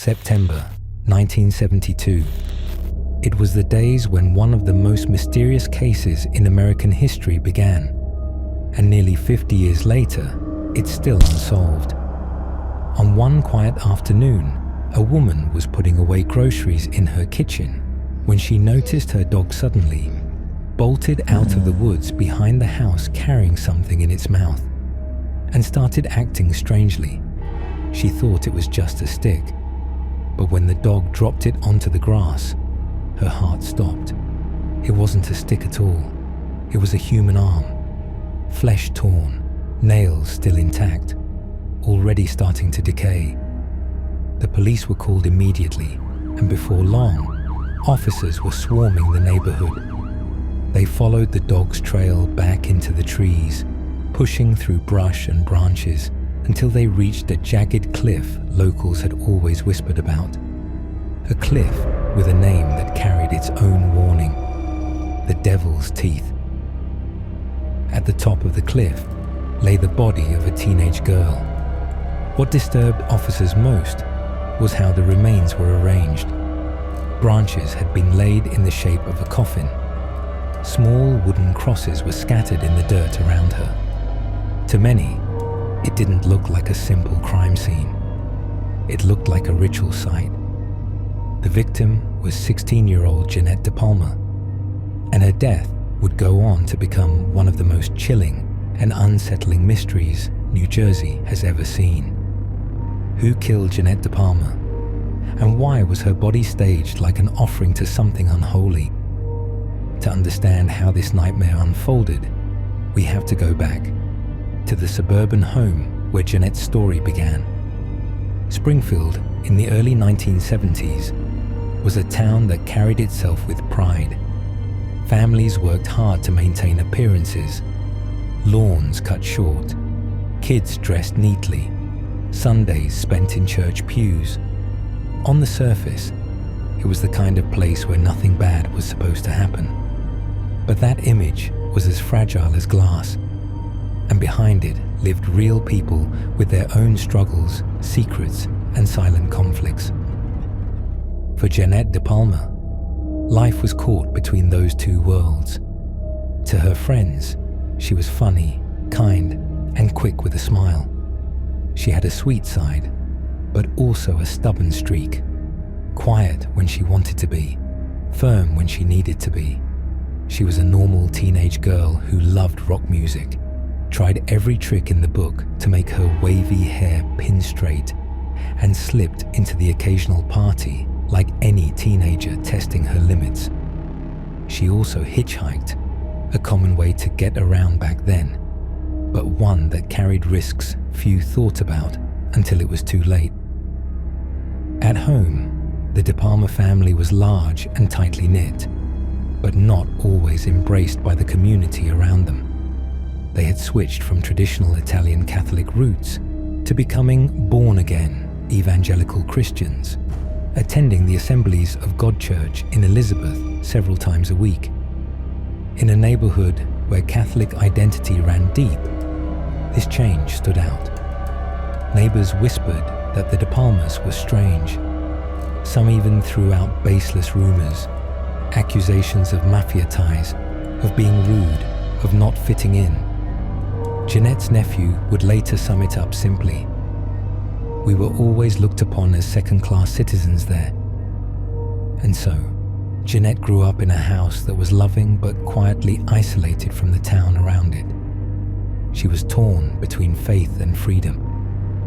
September 1972. It was the days when one of the most mysterious cases in American history began, and nearly 50 years later, it's still unsolved. On one quiet afternoon, a woman was putting away groceries in her kitchen when she noticed her dog suddenly bolted out of the woods behind the house carrying something in its mouth and started acting strangely. She thought it was just a stick, but when the dog dropped it onto the grass, her heart stopped. It wasn't a stick at all. It was a human arm, flesh torn, nails still intact, already starting to decay. The police were called immediately, and before long, officers were swarming the neighborhood. They followed the dog's trail back into the trees, pushing through brush and branches until they reached a jagged cliff locals had always whispered about. A cliff with a name that carried its own warning: the Devil's Teeth. At the top of the cliff lay the body of a teenage girl. What disturbed officers most was how the remains were arranged. Branches had been laid in the shape of a coffin. Small wooden crosses were scattered in the dirt around her. To many, it didn't look like a simple crime scene. It looked like a ritual site. The victim was 16-year-old Jeannette DePalma, and her death would go on to become one of the most chilling and unsettling mysteries New Jersey has ever seen. Who killed Jeannette DePalma? And why was her body staged like an offering to something unholy? To understand how this nightmare unfolded, we have to go back to the suburban home where Jeannette's story began. Springfield, in the early 1970s, was a town that carried itself with pride. Families worked hard to maintain appearances, lawns cut short, kids dressed neatly, Sundays spent in church pews. On the surface, it was the kind of place where nothing bad was supposed to happen. But that image was as fragile as glass, and behind it lived real people with their own struggles, secrets, and silent conflicts. For Jeannette DePalma, life was caught between those two worlds. To her friends, she was funny, kind, and quick with a smile. She had a sweet side, but also a stubborn streak. Quiet when she wanted to be, firm when she needed to be. She was a normal teenage girl who loved rock music, tried every trick in the book to make her wavy hair pin straight, and slipped into the occasional party like any teenager testing her limits. She also hitchhiked, a common way to get around back then, but one that carried risks few thought about until it was too late. At home, the DePalma family was large and tightly knit, but not always embraced by the community around them. They had switched from traditional Italian Catholic roots to becoming born-again evangelical Christians, attending the assemblies of God Church in Elizabeth several times a week. In a neighborhood where Catholic identity ran deep, this change stood out. Neighbors whispered that the DePalmas were strange. Some even threw out baseless rumors, accusations of mafia ties, of being rude, of not fitting in. Jeannette's nephew would later sum it up simply: "We were always looked upon as second-class citizens there." And so, Jeannette grew up in a house that was loving but quietly isolated from the town around it. She was torn between faith and freedom,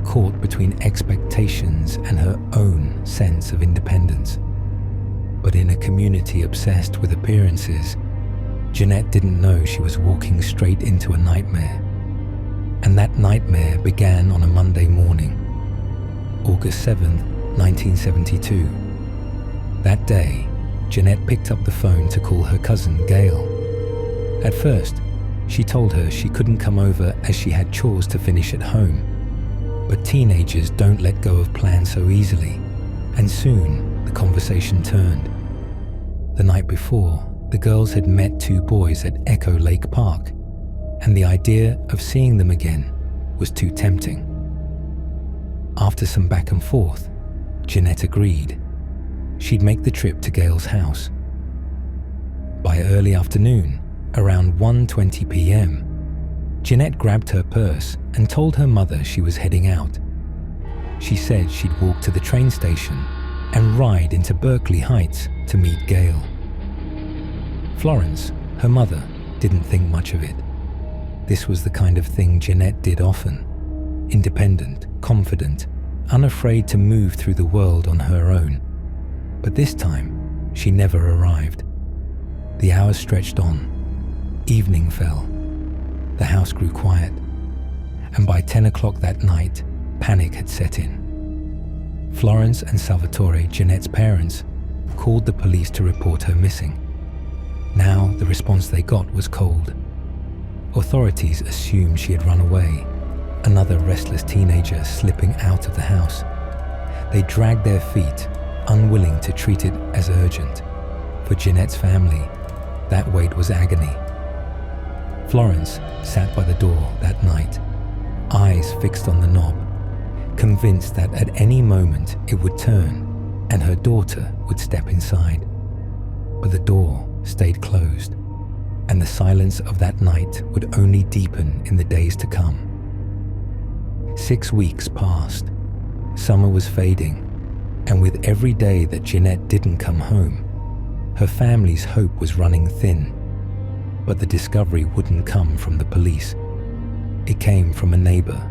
caught between expectations and her own sense of independence. But in a community obsessed with appearances, Jeannette didn't know she was walking straight into a nightmare. And that nightmare began on a Monday morning, August 7th, 1972. That day, Jeannette picked up the phone to call her cousin, Gail. At first, she told her she couldn't come over as she had chores to finish at home. But teenagers don't let go of plans so easily, and soon the conversation turned. The night before, the girls had met two boys at Echo Lake Park, and the idea of seeing them again was too tempting. After some back and forth, Jeannette agreed. She'd make the trip to Gail's house. By early afternoon, around 1:20 p.m., Jeannette grabbed her purse and told her mother she was heading out. She said she'd walk to the train station and ride into Berkeley Heights to meet Gail. Florence, her mother, didn't think much of it. This was the kind of thing Jeannette did often. Independent, confident, unafraid to move through the world on her own. But this time, she never arrived. The hours stretched on. Evening fell. The house grew quiet. And by 10 o'clock that night, panic had set in. Florence and Salvatore, Jeannette's parents, called the police to report her missing. Now, the response they got was cold. Authorities assumed she had run away, another restless teenager slipping out of the house. They dragged their feet, unwilling to treat it as urgent. For Jeannette's family, that wait was agony. Florence sat by the door that night, eyes fixed on the knob, convinced that at any moment it would turn and her daughter would step inside. But the door stayed closed, and the silence of that night would only deepen in the days to come. 6 weeks passed. Summer was fading, and with every day that Jeannette didn't come home, her family's hope was running thin. But the discovery wouldn't come from the police. It came from a neighbor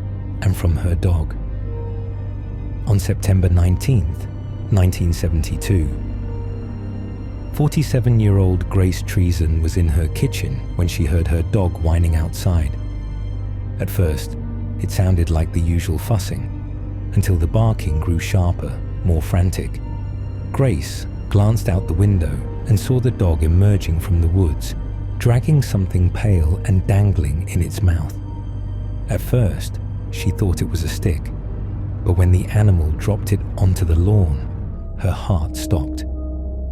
and from her dog. On September 19th, 1972, 47-year-old Grace Treason was in her kitchen when she heard her dog whining outside. At first, it sounded like the usual fussing, until the barking grew sharper, more frantic. Grace glanced out the window and saw the dog emerging from the woods, dragging something pale and dangling in its mouth. At first, she thought it was a stick, but when the animal dropped it onto the lawn, her heart stopped.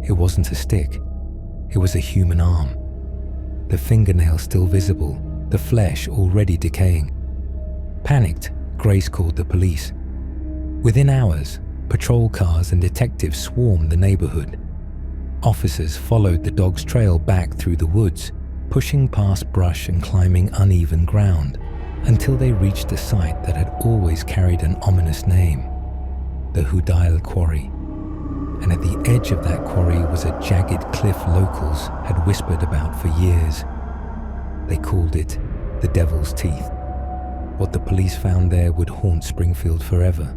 It wasn't a stick. It was a human arm. The fingernail still visible, the flesh already decaying. Panicked, Grace called the police. Within hours, patrol cars and detectives swarmed the neighborhood. Officers followed the dog's trail back through the woods, pushing past brush and climbing uneven ground, until they reached a site that had always carried an ominous name, the Houdaille Quarry. And at the edge of that quarry was a jagged cliff locals had whispered about for years. They called it the Devil's Teeth. What the police found there would haunt Springfield forever.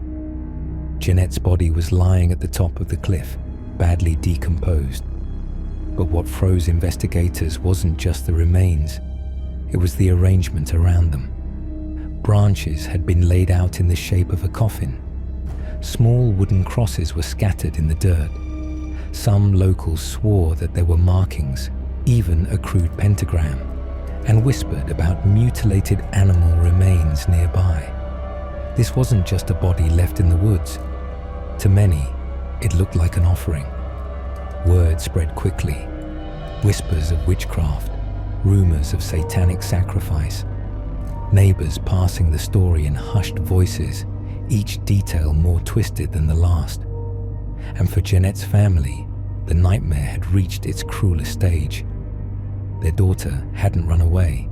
Jeannette's body was lying at the top of the cliff, badly decomposed. But what froze investigators wasn't just the remains, it was the arrangement around them. Branches had been laid out in the shape of a coffin. Small wooden crosses were scattered in the dirt. Some locals swore that there were markings, even a crude pentagram, and whispered about mutilated animal remains nearby. This wasn't just a body left in the woods. To many, it looked like an offering. Word spread quickly. Whispers of witchcraft, rumors of satanic sacrifice. Neighbors passing the story in hushed voices, each detail more twisted than the last. And for Jeannette's family, the nightmare had reached its cruelest stage. Their daughter hadn't run away.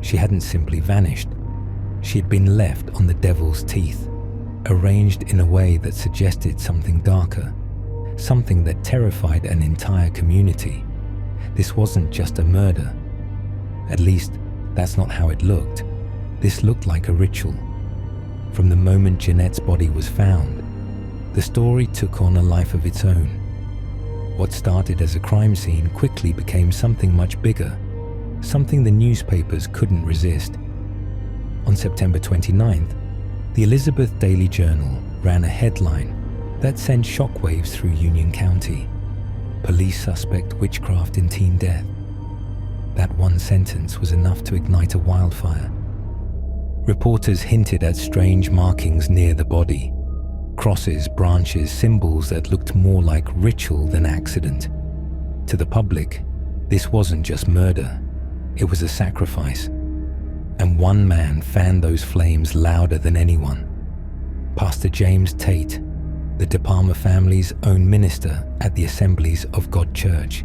She hadn't simply vanished. She had been left on the Devil's Teeth, arranged in a way that suggested something darker, something that terrified an entire community. This wasn't just a murder. At least, that's not how it looked. This looked like a ritual. From the moment Jeannette's body was found, the story took on a life of its own. What started as a crime scene quickly became something much bigger, something the newspapers couldn't resist. On September 29th, the Elizabeth Daily Journal ran a headline that sent shockwaves through Union County. Police suspect witchcraft in teen death. That one sentence was enough to ignite a wildfire. Reporters hinted at strange markings near the body. Crosses, branches, symbols that looked more like ritual than accident. To the public, this wasn't just murder. It was a sacrifice. And one man fanned those flames louder than anyone. Pastor James Tate, the DePalma family's own minister at the Assemblies of God Church.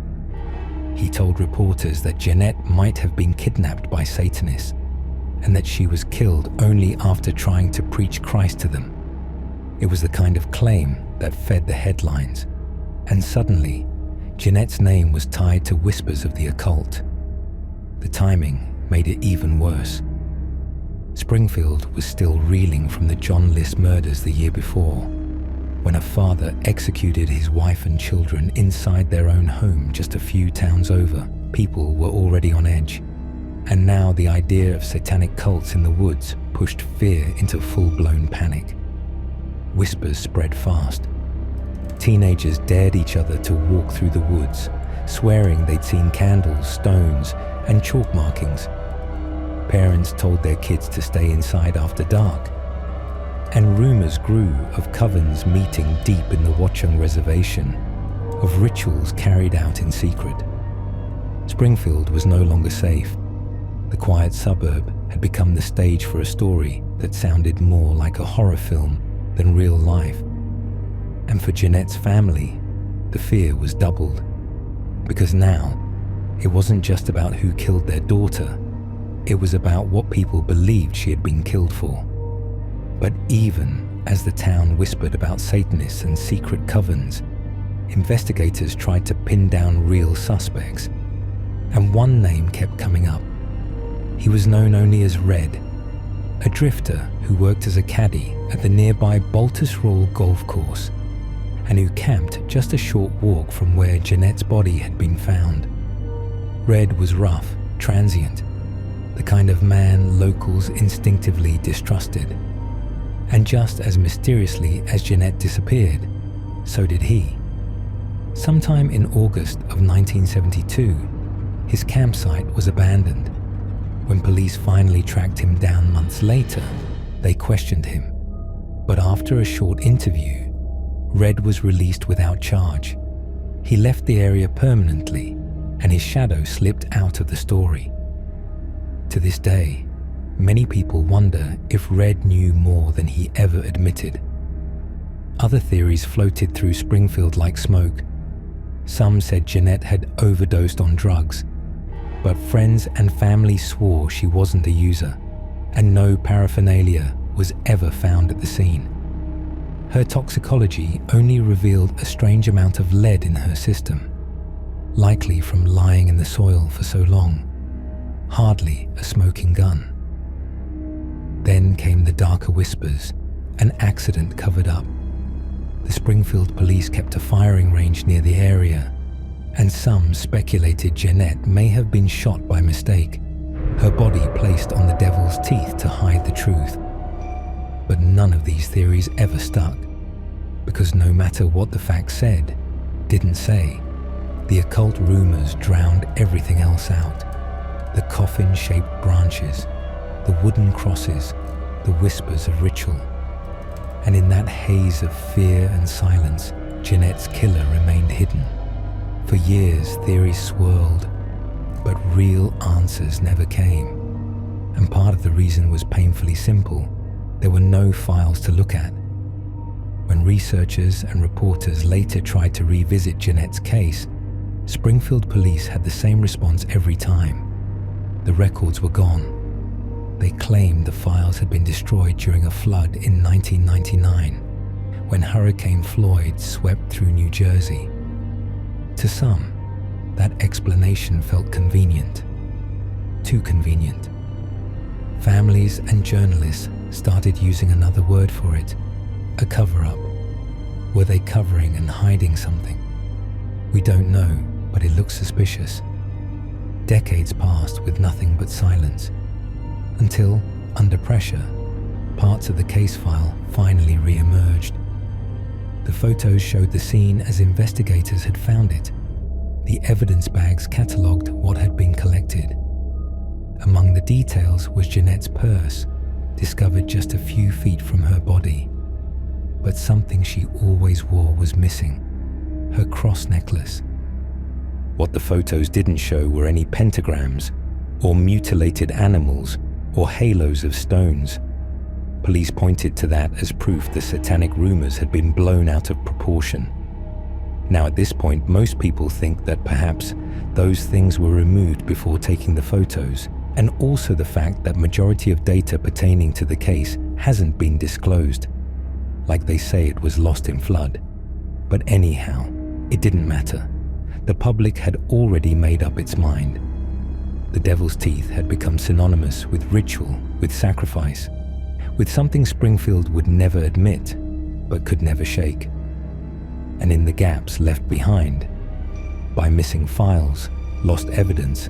He told reporters that Jeannette might have been kidnapped by Satanists and that she was killed only after trying to preach Christ to them. It was the kind of claim that fed the headlines, and suddenly, Jeannette's name was tied to whispers of the occult. The timing made it even worse. Springfield was still reeling from the John List murders the year before, when a father executed his wife and children inside their own home just a few towns over. People were already on edge, and now the idea of satanic cults in the woods pushed fear into full-blown panic. Whispers spread fast. Teenagers dared each other to walk through the woods, swearing they'd seen candles, stones, and chalk markings. Parents told their kids to stay inside after dark, and rumors grew of covens meeting deep in the Watchung Reservation, of rituals carried out in secret. Springfield was no longer safe. The quiet suburb had become the stage for a story that sounded more like a horror film than real life. And for Jeannette's family, the fear was doubled, because now it wasn't just about who killed their daughter, it was about what people believed she had been killed for. But even as the town whispered about Satanists and secret covens, investigators tried to pin down real suspects, and one name kept coming up. He was known only as Red, a drifter who worked as a caddie at the nearby Baltus Royal golf course, and who camped just a short walk from where Jeannette's body had been found. Red was rough, transient, the kind of man locals instinctively distrusted. And just as mysteriously as Jeannette disappeared, so did he. Sometime in August of 1972, his campsite was abandoned. When police finally tracked him down months later, they questioned him. But after a short interview, Red was released without charge. He left the area permanently, and his shadow slipped out of the story. To this day, many people wonder if Red knew more than he ever admitted. Other theories floated through Springfield like smoke. Some said Jeannette had overdosed on drugs, but friends and family swore she wasn't a user, and no paraphernalia was ever found at the scene. Her toxicology only revealed a strange amount of lead in her system, likely from lying in the soil for so long, hardly a smoking gun. Then came the darker whispers, an accident covered up. The Springfield police kept a firing range near the area, and some speculated Jeannette may have been shot by mistake, her body placed on the devil's teeth to hide the truth. But none of these theories ever stuck, because no matter what the facts said, didn't say, the occult rumors drowned everything else out. The coffin-shaped branches, the wooden crosses, the whispers of ritual. And in that haze of fear and silence, Jeannette's killer remained hidden. For years, theories swirled, but real answers never came. And part of the reason was painfully simple. There were no files to look at. When researchers and reporters later tried to revisit Jeannette's case, Springfield police had the same response every time. The records were gone. They claimed the files had been destroyed during a flood in 1999, when Hurricane Floyd swept through New Jersey. To some, that explanation felt convenient. Too convenient. Families and journalists started using another word for it, a cover-up. Were they covering and hiding something? We don't know, but it looks suspicious. Decades passed with nothing but silence, until, under pressure, parts of the case file finally re-emerged. The photos showed the scene as investigators had found it. The evidence bags catalogued what had been collected. Among the details was Jeannette's purse, discovered just a few feet from her body. But something she always wore was missing: her cross necklace. What the photos didn't show were any pentagrams, or mutilated animals, or halos of stones. Police pointed to that as proof the satanic rumors had been blown out of proportion. Now at this point, most people think that perhaps those things were removed before taking the photos, and also the fact that majority of data pertaining to the case hasn't been disclosed. Like they say, it was lost in flood. But anyhow, it didn't matter. The public had already made up its mind. The devil's teeth had become synonymous with ritual, with sacrifice, with something Springfield would never admit, but could never shake. And in the gaps left behind, by missing files, lost evidence,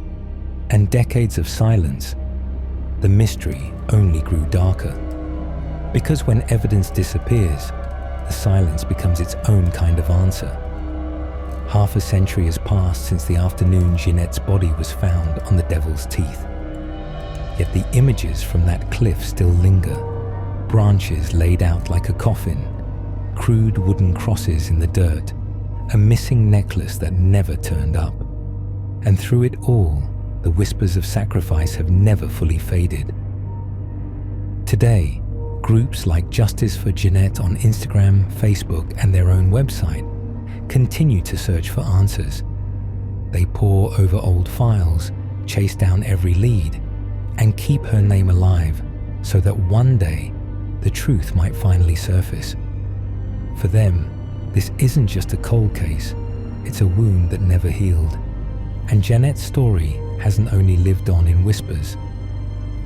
and decades of silence, the mystery only grew darker. Because when evidence disappears, the silence becomes its own kind of answer. Half a century has passed since the afternoon Jeannette's body was found on the devil's teeth. Yet the images from that cliff still linger. Branches laid out like a coffin, crude wooden crosses in the dirt, a missing necklace that never turned up. And through it all, the whispers of sacrifice have never fully faded. Today, groups like Justice for Jeannette on Instagram, Facebook, and their own website continue to search for answers. They pore over old files, chase down every lead, and keep her name alive so that one day the truth might finally surface. For them, this isn't just a cold case, it's a wound that never healed. And Jeannette's story hasn't only lived on in whispers.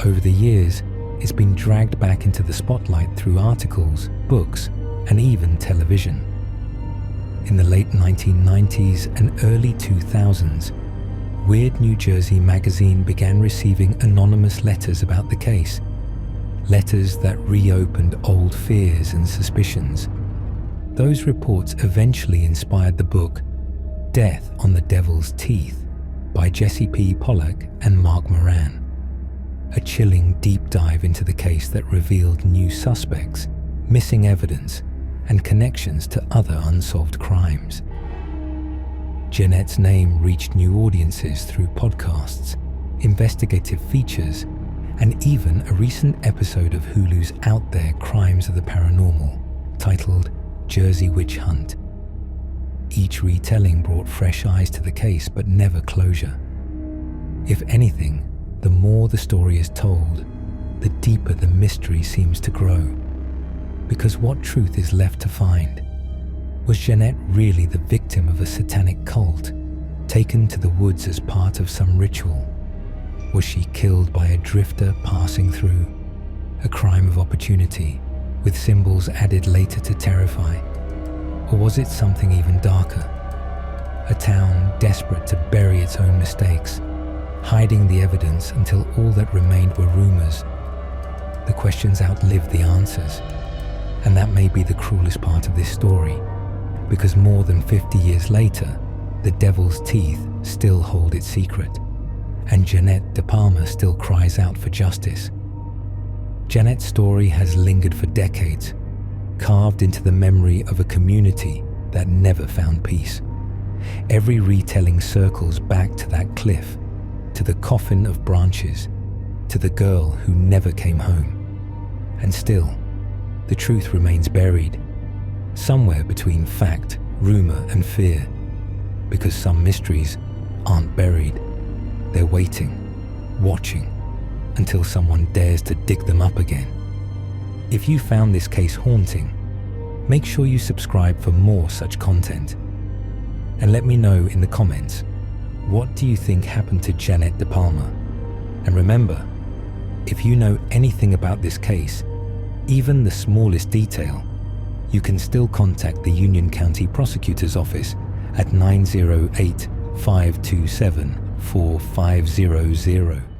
Over the years, it's been dragged back into the spotlight through articles, books, and even television. In the late 1990s and early 2000s, Weird New Jersey magazine began receiving anonymous letters about the case. Letters that reopened old fears and suspicions. Those reports eventually inspired the book Death on the Devil's Teeth by Jesse P. Pollack and Mark Moran. A chilling deep dive into the case that revealed new suspects, missing evidence, and connections to other unsolved crimes. Jeannette's name reached new audiences through podcasts, investigative features, and even a recent episode of Hulu's Out There Crimes of the Paranormal, titled Jersey Witch Hunt. Each retelling brought fresh eyes to the case, but never closure. If anything, the more the story is told, the deeper the mystery seems to grow. Because what truth is left to find? Was Jeannette really the victim of a satanic cult, taken to the woods as part of some ritual? Was she killed by a drifter passing through? A crime of opportunity, with symbols added later to terrify? Or was it something even darker? A town desperate to bury its own mistakes, hiding the evidence until all that remained were rumors. The questions outlived the answers. And that may be the cruelest part of this story, because more than 50 years later, the devil's teeth still hold its secret, and Jeannette DePalma still cries out for justice. Jeannette's story has lingered for decades, carved into the memory of a community that never found peace. Every retelling circles back to that cliff, to the coffin of branches, to the girl who never came home. And still, the truth remains buried, somewhere between fact, rumor, and fear, because some mysteries aren't buried. They're waiting, watching, until someone dares to dig them up again. If you found this case haunting, make sure you subscribe for more such content. And let me know in the comments, what do you think happened to Jeannette DePalma? And remember, if you know anything about this case, even the smallest detail, you can still contact the Union County Prosecutor's Office at 908-527-4500.